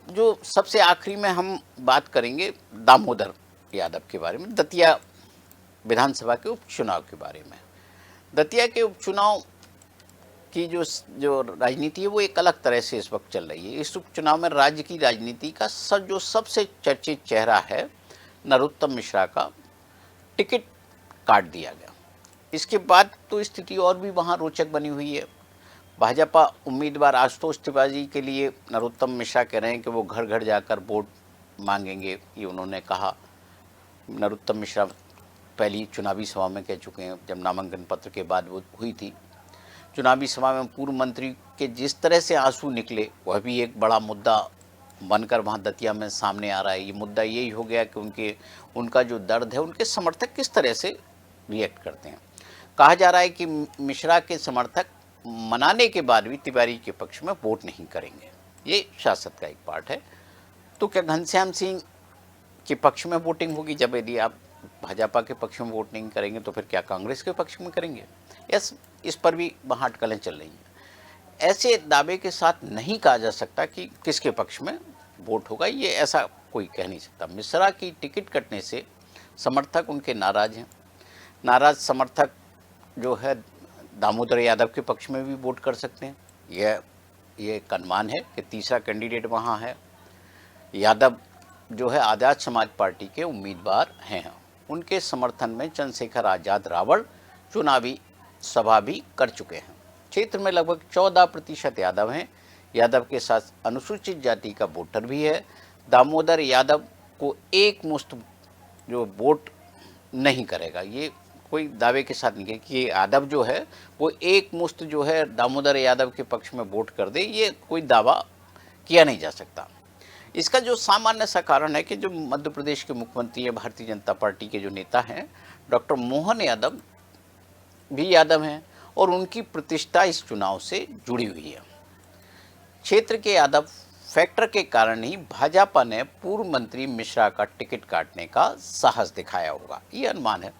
जो सबसे आखिरी में हम बात करेंगे दामोदर यादव के बारे में, दतिया विधानसभा के उपचुनाव के बारे में। दतिया के उपचुनाव की जो राजनीति है वो एक अलग तरह से इस वक्त चल रही है। इस उपचुनाव में राज्य की राजनीति का जो सबसे चर्चित चेहरा है, नरोत्तम मिश्रा का टिकट काट दिया गया। इसके बाद तो स्थिति और भी वहाँ रोचक बनी हुई है। भाजपा उम्मीदवार आशुतोष तिवारी के लिए नरोत्तम मिश्रा कह रहे हैं कि वो घर घर जाकर वोट मांगेंगे, ये उन्होंने कहा। नरोत्तम मिश्रा पहली चुनावी सभा में कह चुके हैं, जब नामांकन पत्र के बाद वो हुई थी। चुनावी सभा में पूर्व मंत्री के जिस तरह से आंसू निकले, वह भी एक बड़ा मुद्दा बनकर वहाँ दतिया में सामने आ रहा है। ये मुद्दा यही हो गया कि उनका जो दर्द है, उनके समर्थक किस तरह से रिएक्ट करते हैं। कहा जा रहा है कि मिश्रा के समर्थक मनाने के बाद भी तिवारी के पक्ष में वोट नहीं करेंगे। ये सियासत का एक पार्ट है। तो क्या घनश्याम सिंह के पक्ष में वोटिंग होगी? जब यदि आप भाजपा के पक्ष में वोट नहीं करेंगे तो फिर क्या कांग्रेस के पक्ष में करेंगे? इस पर भी वहाँ अटकलें चल रही हैं। ऐसे दावे के साथ नहीं कहा जा सकता कि किसके पक्ष में वोट होगा, ये ऐसा कोई कह नहीं सकता। मिश्रा की टिकट कटने से समर्थक उनके नाराज हैं। नाराज समर्थक जो है दामोदर यादव के पक्ष में भी वोट कर सकते हैं। ये एक अनुमान है कि तीसरा कैंडिडेट वहाँ है। यादव जो है आज़ाद समाज पार्टी के उम्मीदवार हैं। उनके समर्थन में चंद्रशेखर आज़ाद रावल चुनावी सभा भी कर चुके हैं। क्षेत्र में लगभग 14% यादव हैं। यादव के साथ अनुसूचित जाति का वोटर भी है। दामोदर यादव को एक मुश्त जो वोट नहीं करेगा, ये कोई दावे के साथ नहीं है कि यादव जो है वो एक मुश्त जो है दामोदर यादव के पक्ष में वोट कर दे, ये कोई दावा किया नहीं जा सकता। इसका जो सामान्य सा कारण है कि जो मध्य प्रदेश के मुख्यमंत्री है, भारतीय जनता पार्टी के जो नेता हैं, डॉक्टर मोहन यादव भी यादव हैं और उनकी प्रतिष्ठा इस चुनाव से जुड़ी हुई है। क्षेत्र के यादव फैक्टर के कारण ही भाजपा ने पूर्व मंत्री मिश्रा का टिकट काटने का साहस दिखाया होगा, ये अनुमान है।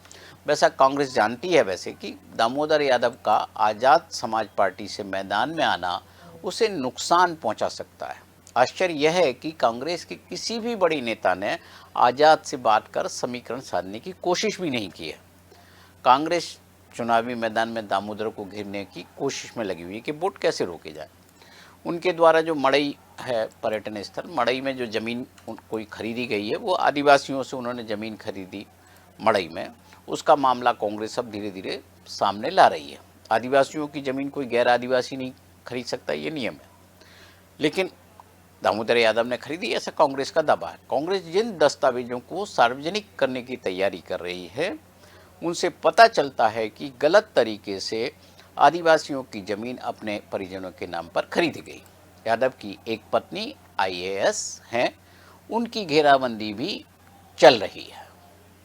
वैसा कांग्रेस जानती है वैसे कि दामोदर यादव का आज़ाद समाज पार्टी से मैदान में आना उसे नुकसान पहुंचा सकता है। आश्चर्य यह है कि कांग्रेस के किसी भी बड़ी नेता ने आज़ाद से बात कर समीकरण साधने की कोशिश भी नहीं की है। कांग्रेस चुनावी मैदान में दामोदर को घेरने की कोशिश में लगी हुई है कि वोट कैसे रोके जाए। उनके द्वारा जो मड़ई है पर्यटन स्थल, मड़ई में जो ज़मीन कोई खरीदी गई है, वो आदिवासियों से उन्होंने ज़मीन खरीदी मड़ई में, उसका मामला कांग्रेस अब धीरे धीरे सामने ला रही है। आदिवासियों की ज़मीन कोई गैर आदिवासी नहीं खरीद सकता, ये नियम है, लेकिन दामोदर यादव ने खरीदी, ऐसा कांग्रेस का दावा है। कांग्रेस जिन दस्तावेजों को सार्वजनिक करने की तैयारी कर रही है, उनसे पता चलता है कि गलत तरीके से आदिवासियों की ज़मीन अपने परिजनों के नाम पर खरीदी गई। यादव की एक पत्नी IAS हैं, उनकी घेराबंदी भी चल रही है।